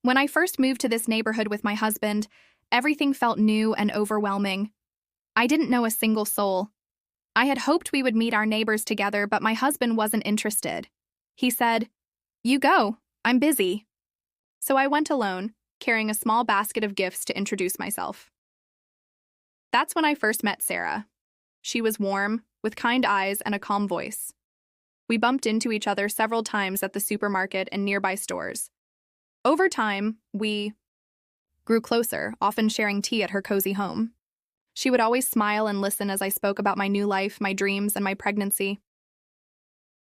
When I first moved to this neighborhood with my husband, everything felt new and overwhelming. I didn't know a single soul. I had hoped we would meet our neighbors together, but my husband wasn't interested. He said, "You go, I'm busy." So I went alone, carrying a small basket of gifts to introduce myself. That's when I first met Sarah. She was warm, with kind eyes and a calm voice. We bumped into each other several times at the supermarket and nearby stores. Over time, we grew closer, often sharing tea at her cozy home. She would always smile and listen as I spoke about my new life, my dreams, and my pregnancy.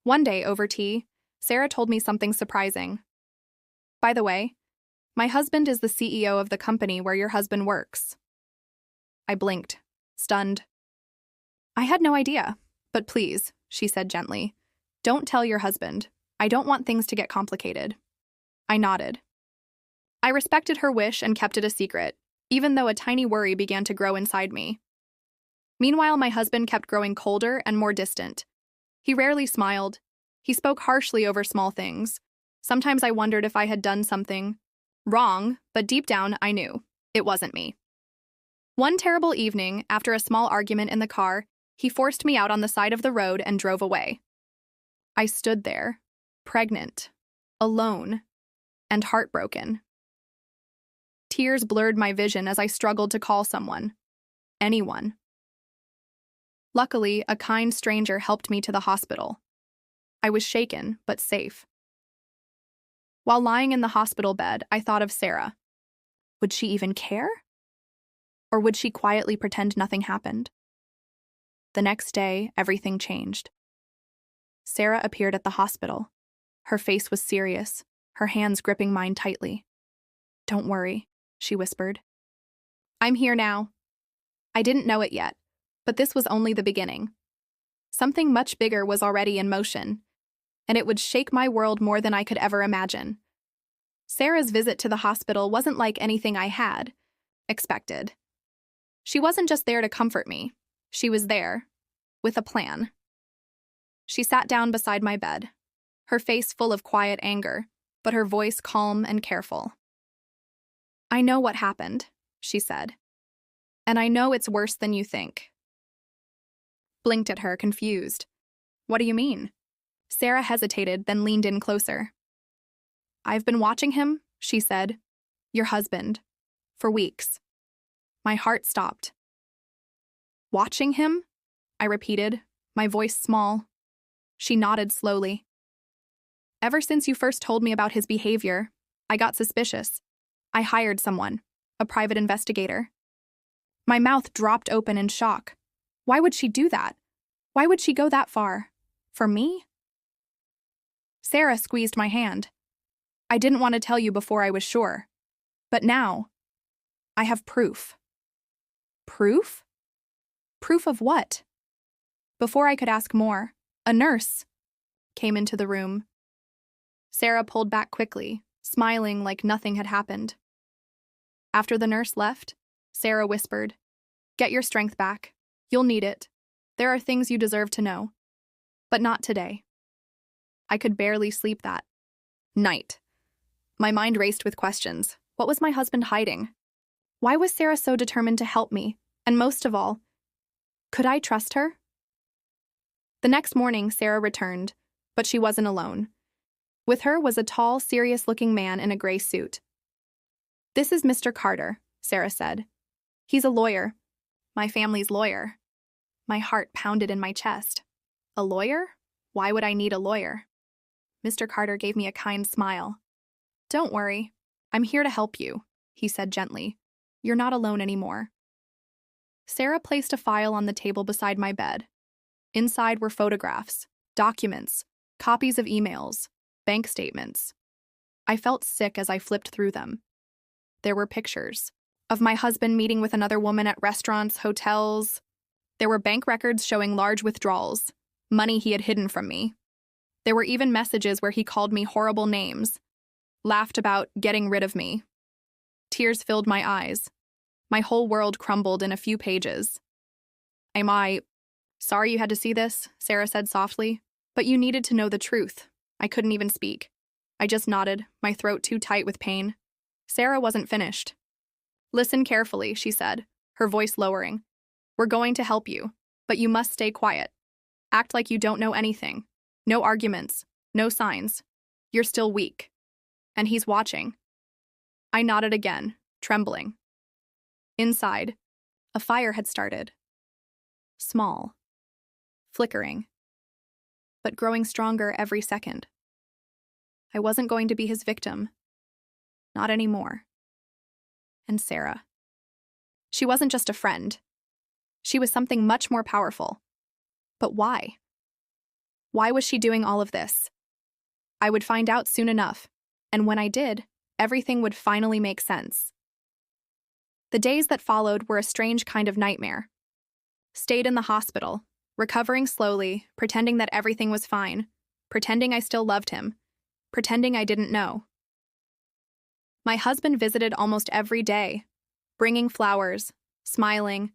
One day, over tea, Sarah told me something surprising. "By the way, my husband is the CEO of the company where your husband works." I blinked, stunned. "I had no idea, but please," she said gently, "don't tell your husband. I don't want things to get complicated." I nodded. I respected her wish and kept it a secret, even though a tiny worry began to grow inside me. Meanwhile, my husband kept growing colder and more distant. He rarely smiled. He spoke harshly over small things. Sometimes I wondered if I had done something wrong, but deep down, I knew it wasn't me. One terrible evening, after a small argument in the car, he forced me out on the side of the road and drove away. I stood there, pregnant, alone, and heartbroken. Tears blurred my vision as I struggled to call someone. Anyone. Luckily, a kind stranger helped me to the hospital. I was shaken, but safe. While lying in the hospital bed, I thought of Sarah. Would she even care? Or would she quietly pretend nothing happened? The next day, everything changed. Sarah appeared at the hospital. Her face was serious, her hands gripping mine tightly. "Don't worry," she whispered. "I'm here now." I didn't know it yet, but this was only the beginning. Something much bigger was already in motion, and it would shake my world more than I could ever imagine. Sarah's visit to the hospital wasn't like anything I had expected. She wasn't just there to comfort me. She was there, with a plan. She sat down beside my bed, her face full of quiet anger, but her voice calm and careful. "I know what happened," she said. "And I know it's worse than you think." Blinked at her, confused. "What do you mean?" Sarah hesitated, then leaned in closer. "I've been watching him," she said. "Your husband. For weeks." My heart stopped. "Watching him?" I repeated, my voice small. She nodded slowly. "Ever since you first told me about his behavior, I got suspicious. I hired someone, a private investigator." My mouth dropped open in shock. Why would she do that? Why would she go that far? For me? Sarah squeezed my hand. "I didn't want to tell you before I was sure. But now, I have proof." "Proof? Proof of what?" Before I could ask more, a nurse came into the room. Sarah pulled back quickly, smiling like nothing had happened. After the nurse left, Sarah whispered, "Get your strength back. You'll need it. There are things you deserve to know. But not today." I could barely sleep that night. My mind raced with questions. What was my husband hiding? Why was Sarah so determined to help me? And most of all, could I trust her? The next morning, Sarah returned, but she wasn't alone. With her was a tall, serious-looking man in a gray suit. "This is Mr. Carter," Sarah said. "He's a lawyer. My family's lawyer." My heart pounded in my chest. A lawyer? Why would I need a lawyer? Mr. Carter gave me a kind smile. "Don't worry. I'm here to help you," he said gently. "You're not alone anymore." Sarah placed a file on the table beside my bed. Inside were photographs, documents, copies of emails, bank statements. I felt sick as I flipped through them. There were pictures of my husband meeting with another woman at restaurants, hotels. There were bank records showing large withdrawals, money he had hidden from me. There were even messages where he called me horrible names, laughed about getting rid of me. Tears filled my eyes. My whole world crumbled in a few pages. "Am I sorry you had to see this?" Sarah said softly. "But you needed to know the truth." I couldn't even speak. I just nodded, my throat too tight with pain. Sarah wasn't finished. "Listen carefully," she said, her voice lowering. "We're going to help you, but you must stay quiet. Act like you don't know anything. No arguments, no signs. You're still weak. And he's watching." I nodded again, trembling. Inside, a fire had started. Small, flickering, but growing stronger every second. I wasn't going to be his victim. Not anymore. And Sarah. She wasn't just a friend. She was something much more powerful. But why? Why was she doing all of this? I would find out soon enough, and when I did, everything would finally make sense. The days that followed were a strange kind of nightmare. Stayed in the hospital, recovering slowly, pretending that everything was fine, pretending I still loved him, pretending I didn't know. My husband visited almost every day, bringing flowers, smiling,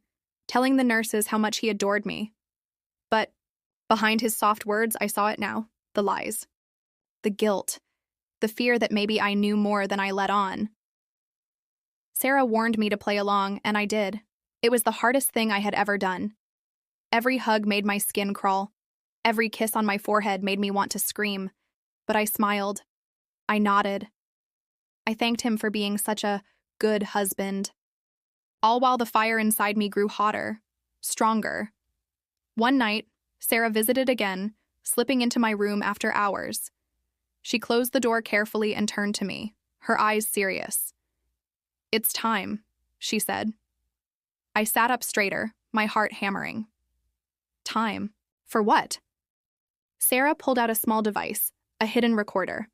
telling the nurses how much he adored me. But behind his soft words, I saw it now, the lies, the guilt, the fear that maybe I knew more than I let on. Sarah warned me to play along, and I did. It was the hardest thing I had ever done. Every hug made my skin crawl. Every kiss on my forehead made me want to scream. But I smiled. I nodded. I thanked him for being such a good husband. All while the fire inside me grew hotter, stronger. One night, Sarah visited again, slipping into my room after hours. She closed the door carefully and turned to me, her eyes serious. "It's time," she said. I sat up straighter, my heart hammering. Time? For what? Sarah pulled out a small device, a hidden recorder.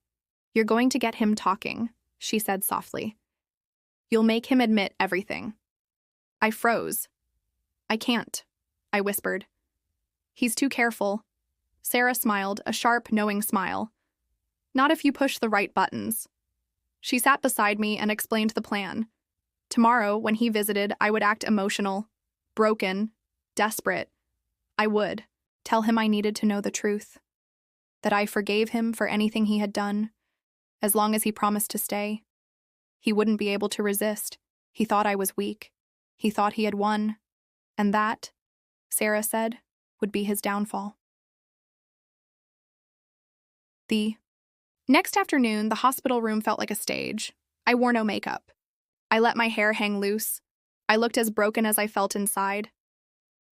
"You're going to get him talking," she said softly. "You'll make him admit everything." I froze. "I can't," I whispered. "He's too careful." Sarah smiled, a sharp, knowing smile. "Not if you push the right buttons." She sat beside me and explained the plan. Tomorrow, when he visited, I would act emotional, broken, desperate. I would tell him I needed to know the truth, that I forgave him for anything he had done, as long as he promised to stay. He wouldn't be able to resist. He thought I was weak. He thought he had won. And that, Sarah said, would be his downfall. The next afternoon, the hospital room felt like a stage. I wore no makeup. I let my hair hang loose. I looked as broken as I felt inside.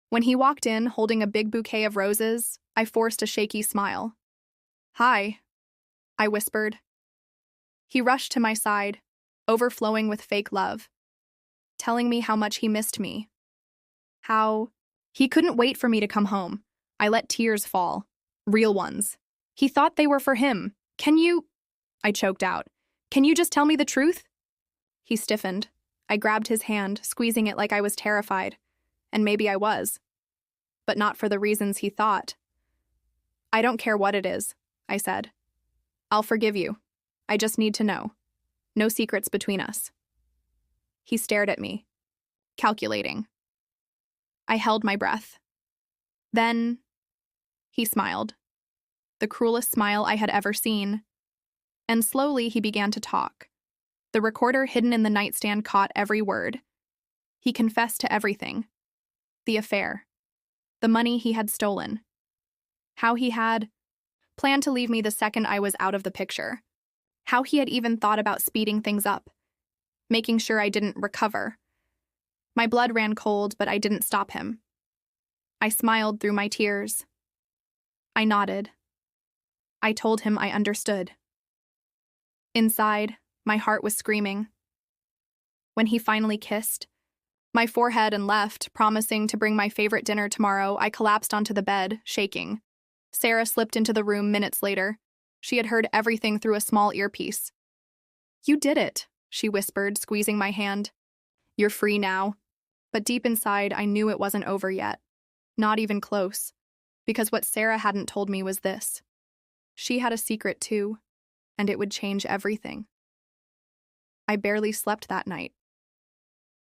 When he walked in, holding a big bouquet of roses, I forced a shaky smile. "Hi," I whispered. He rushed to my side, overflowing with fake love, telling me how much he missed me. How he couldn't wait for me to come home. I let tears fall. Real ones. He thought they were for him. I choked out. "Can you just tell me the truth?" He stiffened. I grabbed his hand, squeezing it like I was terrified. And maybe I was. But not for the reasons he thought. "I don't care what it is," I said. "I'll forgive you. I just need to know. No secrets between us." He stared at me, calculating. I held my breath. Then he smiled. The cruelest smile I had ever seen. And slowly he began to talk. The recorder hidden in the nightstand caught every word. He confessed to everything. The affair. The money he had stolen. How he had planned to leave me the second I was out of the picture. How he had even thought about speeding things up, making sure I didn't recover. My blood ran cold, but I didn't stop him. I smiled through my tears. I nodded. I told him I understood. Inside, my heart was screaming. When he finally kissed my forehead and left, promising to bring my favorite dinner tomorrow, I collapsed onto the bed, shaking. Sarah slipped into the room minutes later. She had heard everything through a small earpiece. "You did it," she whispered, squeezing my hand. "You're free now." But deep inside, I knew it wasn't over yet. Not even close. Because what Sarah hadn't told me was this. She had a secret too, and it would change everything. I barely slept that night.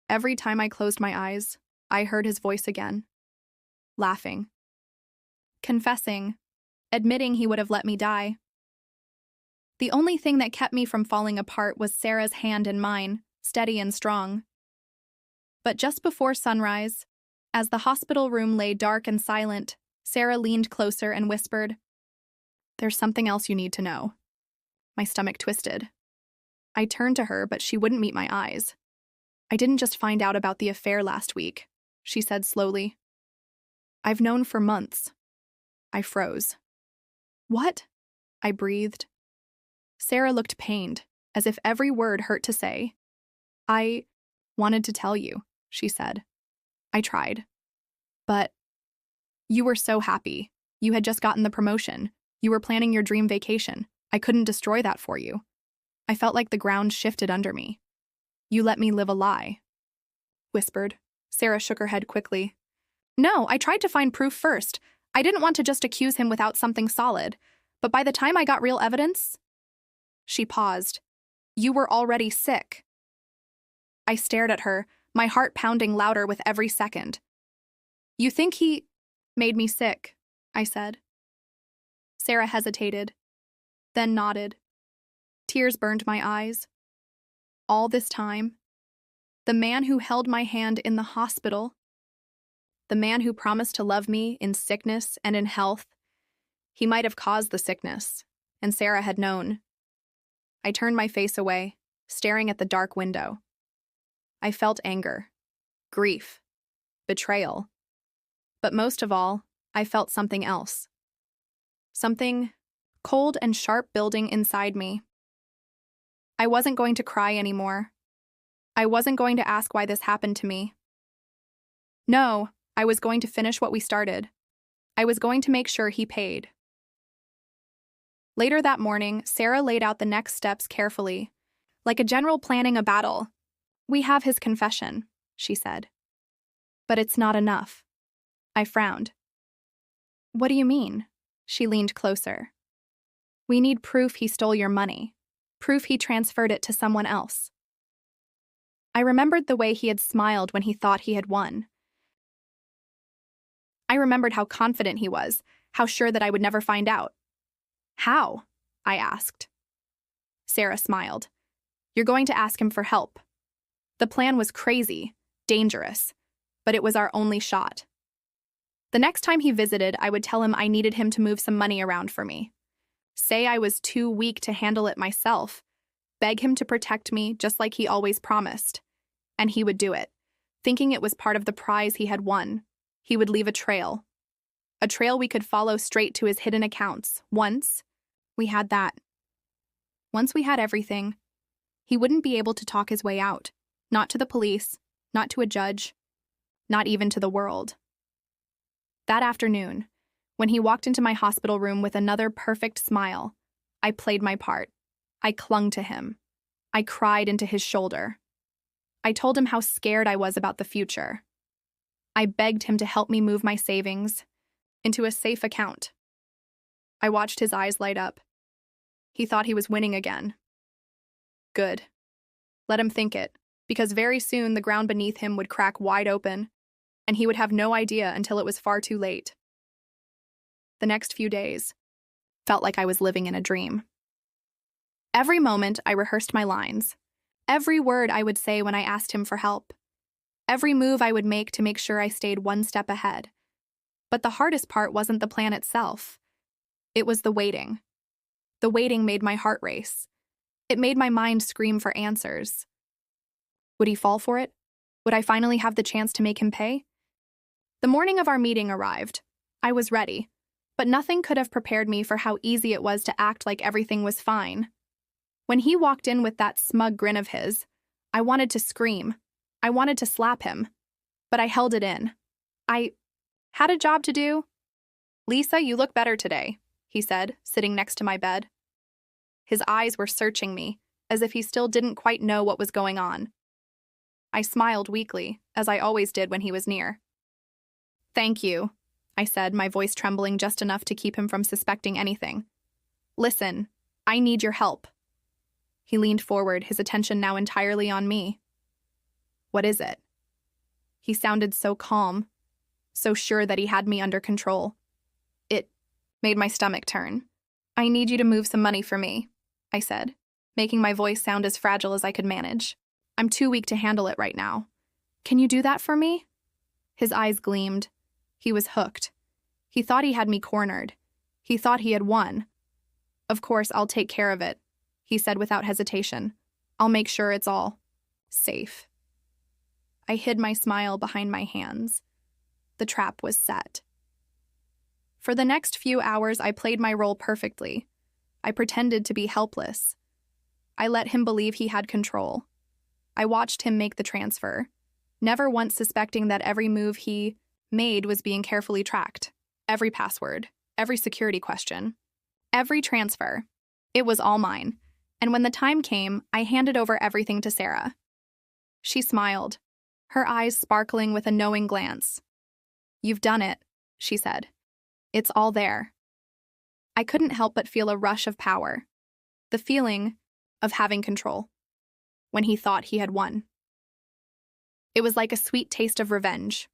Every time I closed my eyes, I heard his voice again. Laughing. Confessing. Admitting he would have let me die. The only thing that kept me from falling apart was Sarah's hand in mine, steady and strong. But just before sunrise, as the hospital room lay dark and silent, Sarah leaned closer and whispered, "There's something else you need to know." My stomach twisted. I turned to her, but she wouldn't meet my eyes. "I didn't just find out about the affair last week," she said slowly. "I've known for months." I froze. "What?" I breathed. Sarah looked pained, as if every word hurt to say. "I wanted to tell you," she said. I tried. "But you were so happy. You had just gotten the promotion. You were planning your dream vacation. I couldn't destroy that for you. I felt like the ground shifted under me. You let me live a lie," whispered. Sarah shook her head quickly. "No, I tried to find proof first. I didn't want to just accuse him without something solid. But by the time I got real evidence..." She paused. "You were already sick." I stared at her, my heart pounding louder with every second. "You think he made me sick?" I said. Sarah hesitated, then nodded. Tears burned my eyes. All this time, the man who held my hand in the hospital, the man who promised to love me in sickness and in health, he might have caused the sickness, and Sarah had known. I turned my face away, staring at the dark window. I felt anger, grief, betrayal. But most of all, I felt something else. Something cold and sharp building inside me. I wasn't going to cry anymore. I wasn't going to ask why this happened to me. No, I was going to finish what we started. I was going to make sure he paid. Later that morning, Sarah laid out the next steps carefully, like a general planning a battle. "We have his confession," she said. "But it's not enough." I frowned. "What do you mean?" She leaned closer. "We need proof he stole your money. Proof he transferred it to someone else." I remembered the way he had smiled when he thought he had won. I remembered how confident he was, how sure that I would never find out. "How?" I asked. Sarah smiled. "You're going to ask him for help." The plan was crazy, dangerous, but it was our only shot. The next time he visited, I would tell him I needed him to move some money around for me. Say I was too weak to handle it myself. Beg him to protect me just like he always promised. And he would do it, thinking it was part of the prize he had won. He would leave a trail we could follow straight to his hidden accounts. Once we had everything, he wouldn't be able to talk his way out. Not to the police, not to a judge, not even to the world. That afternoon, when he walked into my hospital room with another perfect smile, I played my part. I clung to him. I cried into his shoulder. I told him how scared I was about the future. I begged him to help me move my savings into a safe account. I watched his eyes light up. He thought he was winning again. Good. Let him think it, because very soon the ground beneath him would crack wide open, and he would have no idea until it was far too late. The next few days felt like I was living in a dream. Every moment I rehearsed my lines, every word I would say when I asked him for help, every move I would make to make sure I stayed one step ahead. But the hardest part wasn't the plan itself. It was the waiting. The waiting made my heart race. It made my mind scream for answers. Would he fall for it? Would I finally have the chance to make him pay? The morning of our meeting arrived. I was ready, but nothing could have prepared me for how easy it was to act like everything was fine. When he walked in with that smug grin of his, I wanted to scream. I wanted to slap him, but I held it in. I had a job to do. "Lisa, you look better today," he said, sitting next to my bed. His eyes were searching me, as if he still didn't quite know what was going on. I smiled weakly, as I always did when he was near. "Thank you," I said, my voice trembling just enough to keep him from suspecting anything. "Listen, I need your help." He leaned forward, his attention now entirely on me. "What is it?" He sounded so calm, so sure that he had me under control. It made my stomach turn. "I need you to move some money for me." I said, making my voice sound as fragile as I could manage. I'm too weak to handle it right now. Can you do that for me? His eyes gleamed. He was hooked. He thought he had me cornered. He thought he had won. Of course, I'll take care of it, he said without hesitation. I'll make sure it's all safe. I hid my smile behind my hands. The trap was set. For the next few hours, I played my role perfectly. I pretended to be helpless. I let him believe he had control. I watched him make the transfer, never once suspecting that every move he made was being carefully tracked. Every password, every security question, every transfer. It was all mine. And when the time came, I handed over everything to Sarah. She smiled, her eyes sparkling with a knowing glance. You've done it, she said. It's all there. I couldn't help but feel a rush of power, the feeling of having control, when he thought he had won. It was like a sweet taste of revenge.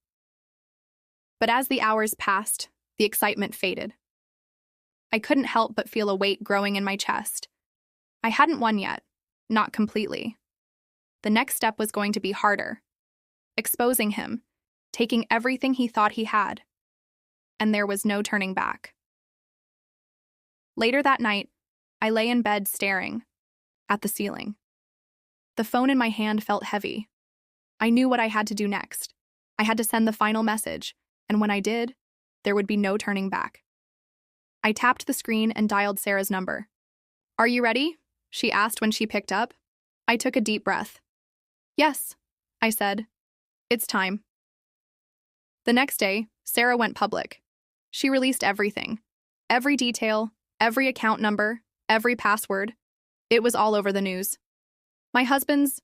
But as the hours passed, the excitement faded. I couldn't help but feel a weight growing in my chest. I hadn't won yet, not completely. The next step was going to be harder. Exposing him, taking everything he thought he had. And there was no turning back. Later that night, I lay in bed staring at the ceiling. The phone in my hand felt heavy. I knew what I had to do next. I had to send the final message, and when I did, there would be no turning back. I tapped the screen and dialed Sarah's number. Are you ready? She asked when she picked up. I took a deep breath. Yes, I said. It's time. The next day, Sarah went public. She released everything. Every detail, every account number, every password. It was all over the news. My husband's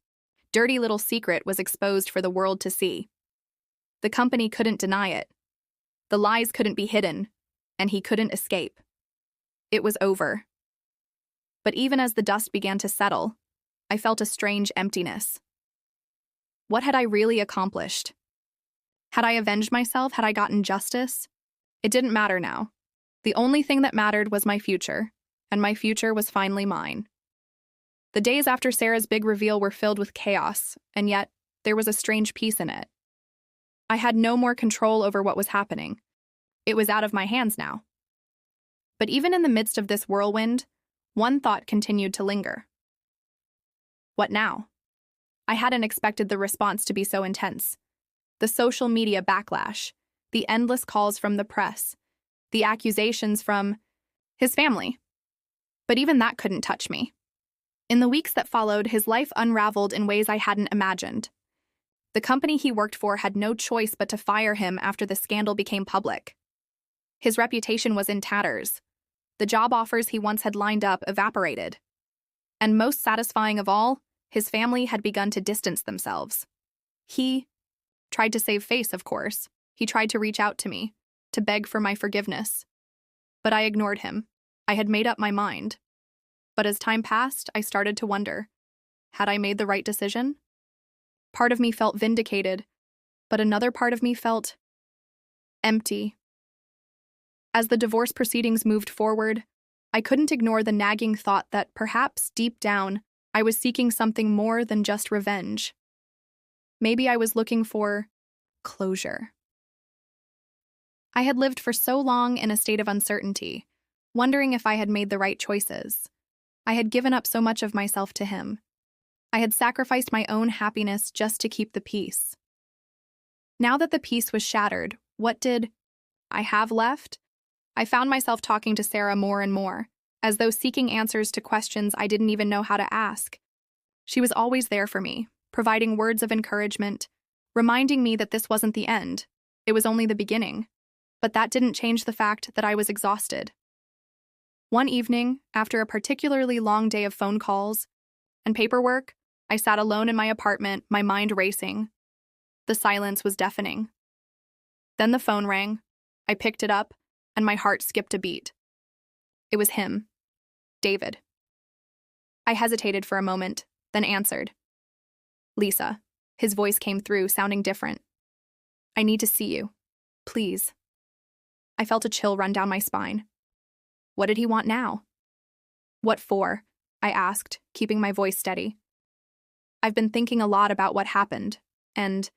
dirty little secret was exposed for the world to see. The company couldn't deny it. The lies couldn't be hidden, and he couldn't escape. It was over. But even as the dust began to settle, I felt a strange emptiness. What had I really accomplished? Had I avenged myself? Had I gotten justice? It didn't matter now. The only thing that mattered was my future, and my future was finally mine. The days after Sarah's big reveal were filled with chaos, and yet there was a strange peace in it. I had no more control over what was happening. It was out of my hands now. But even in the midst of this whirlwind, one thought continued to linger. What now? I hadn't expected the response to be so intense. The social media backlash, the endless calls from the press, the accusations from his family. But even that couldn't touch me. In the weeks that followed, his life unraveled in ways I hadn't imagined. The company he worked for had no choice but to fire him after the scandal became public. His reputation was in tatters. The job offers he once had lined up evaporated. And most satisfying of all, his family had begun to distance themselves. He tried to save face, of course. He tried to reach out to me, to beg for my forgiveness. But I ignored him. I had made up my mind. But as time passed, I started to wonder, had I made the right decision? Part of me felt vindicated, but another part of me felt empty. As the divorce proceedings moved forward, I couldn't ignore the nagging thought that perhaps deep down, I was seeking something more than just revenge. Maybe I was looking for closure. I had lived for so long in a state of uncertainty, wondering if I had made the right choices. I had given up so much of myself to him. I had sacrificed my own happiness just to keep the peace. Now that the peace was shattered, what did I have left? I found myself talking to Sarah more and more, as though seeking answers to questions I didn't even know how to ask. She was always there for me, providing words of encouragement, reminding me that this wasn't the end. It was only the beginning. But that didn't change the fact that I was exhausted. One evening, after a particularly long day of phone calls and paperwork, I sat alone in my apartment, my mind racing. The silence was deafening. Then the phone rang. I picked it up, and my heart skipped a beat. It was him, David. I hesitated for a moment, then answered. Lisa. His voice came through, sounding different. I need to see you. Please. I felt a chill run down my spine. What did he want now? What for? I asked, keeping my voice steady. I've been thinking a lot about what happened, and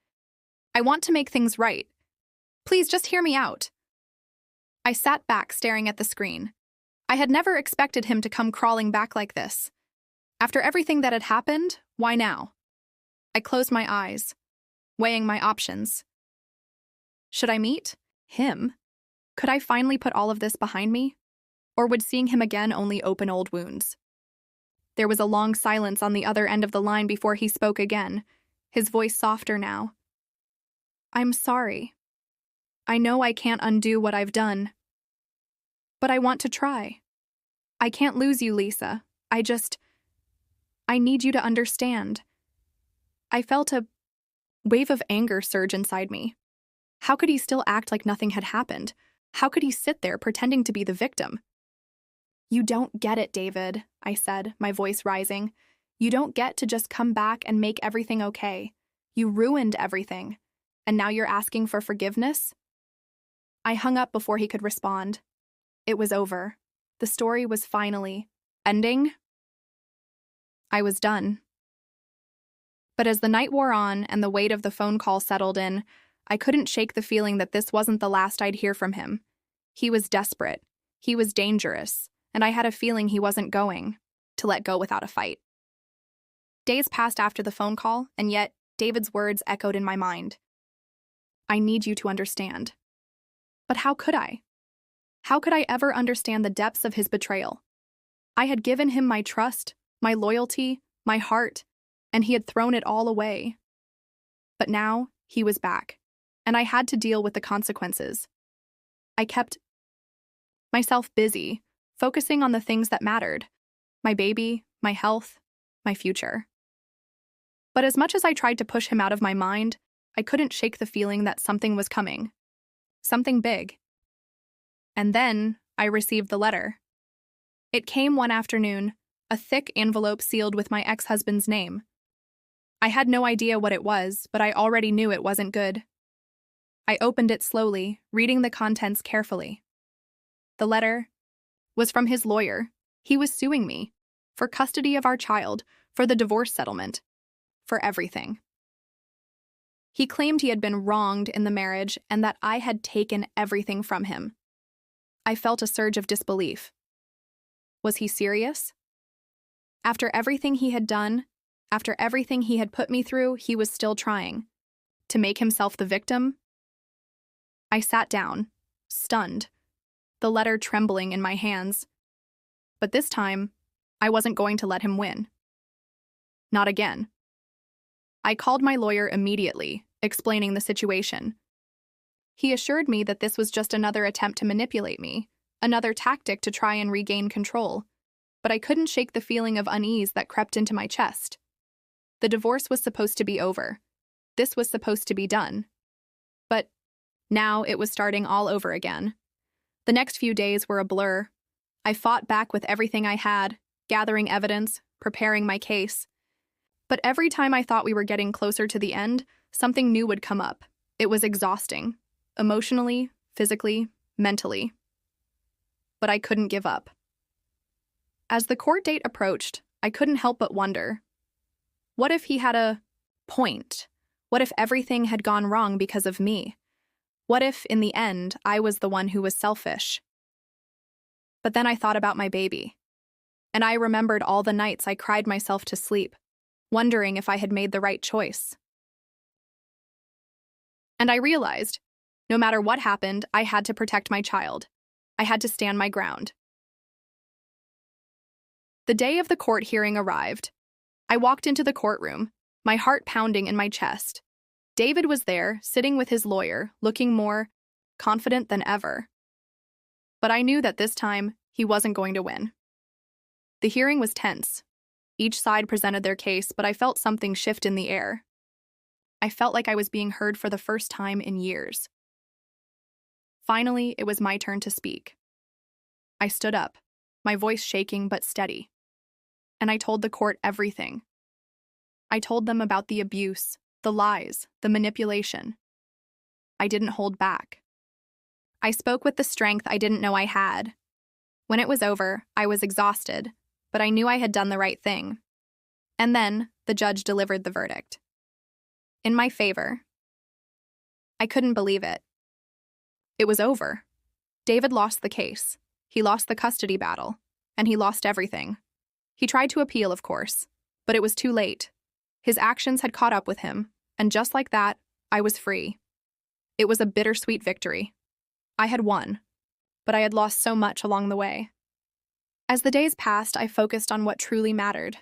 I want to make things right. Please just hear me out. I sat back staring at the screen. I had never expected him to come crawling back like this. After everything that had happened, why now? I closed my eyes, weighing my options. Should I meet him? Could I finally put all of this behind me? Or would seeing him again only open old wounds? There was a long silence on the other end of the line before he spoke again, his voice softer now. I'm sorry. I know I can't undo what I've done. But I want to try. I can't lose you, Lisa. I need you to understand. I felt a wave of anger surge inside me. How could he still act like nothing had happened? How could he sit there pretending to be the victim? You don't get it, David, I said, my voice rising. You don't get to just come back and make everything okay. You ruined everything. And now you're asking for forgiveness? I hung up before he could respond. It was over. The story was finally ending. I was done. But as the night wore on and the weight of the phone call settled in, I couldn't shake the feeling that this wasn't the last I'd hear from him. He was desperate. He was dangerous. And I had a feeling he wasn't going to let go without a fight. Days passed after the phone call, and yet David's words echoed in my mind. I need you to understand. But how could I? How could I ever understand the depths of his betrayal? I had given him my trust, my loyalty, my heart, and he had thrown it all away. But now he was back, and I had to deal with the consequences. I kept myself busy, focusing on the things that mattered, my baby, my health, my future. But as much as I tried to push him out of my mind, I couldn't shake the feeling that something was coming. Something big. And then I received the letter. It came one afternoon, a thick envelope sealed with my ex-husband's name. I had no idea what it was, but I already knew it wasn't good. I opened it slowly, reading the contents carefully. The letter was from his lawyer. He was suing me for custody of our child, for the divorce settlement, for everything. He claimed he had been wronged in the marriage and that I had taken everything from him. I felt a surge of disbelief. Was he serious? After everything he had done, after everything he had put me through, he was still trying to make himself the victim? I sat down, stunned, the letter trembling in my hands. But this time, I wasn't going to let him win. Not again. I called my lawyer immediately, explaining the situation. He assured me that this was just another attempt to manipulate me, another tactic to try and regain control, but I couldn't shake the feeling of unease that crept into my chest. The divorce was supposed to be over. This was supposed to be done. But now it was starting all over again. The next few days were a blur. I fought back with everything I had, gathering evidence, preparing my case. But every time I thought we were getting closer to the end, something new would come up. It was exhausting, emotionally, physically, mentally. But I couldn't give up. As the court date approached, I couldn't help but wonder, what if he had a point? What if everything had gone wrong because of me? What if, in the end, I was the one who was selfish? But then I thought about my baby, and I remembered all the nights I cried myself to sleep, wondering if I had made the right choice. And I realized, no matter what happened, I had to protect my child. I had to stand my ground. The day of the court hearing arrived. I walked into the courtroom, my heart pounding in my chest. David was there, sitting with his lawyer, looking more confident than ever. But I knew that this time, he wasn't going to win. The hearing was tense. Each side presented their case, but I felt something shift in the air. I felt like I was being heard for the first time in years. Finally, it was my turn to speak. I stood up, my voice shaking but steady. And I told the court everything. I told them about the abuse, the lies, the manipulation. I didn't hold back. I spoke with the strength I didn't know I had. When it was over, I was exhausted, but I knew I had done the right thing. And then the judge delivered the verdict. In my favor. I couldn't believe it. It was over. David lost the case. He lost the custody battle. And he lost everything. He tried to appeal, of course, but it was too late. His actions had caught up with him, and just like that, I was free. It was a bittersweet victory. I had won, but I had lost so much along the way. As the days passed, I focused on what truly mattered.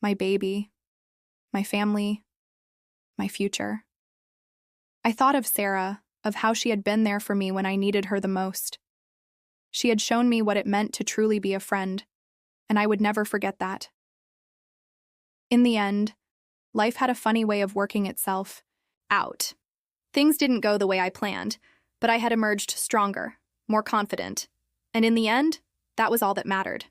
My baby, my family, my future. I thought of Sarah, of how she had been there for me when I needed her the most. She had shown me what it meant to truly be a friend, and I would never forget that. In the end, life had a funny way of working itself out. Things didn't go the way I planned, but I had emerged stronger, more confident, and in the end, that was all that mattered.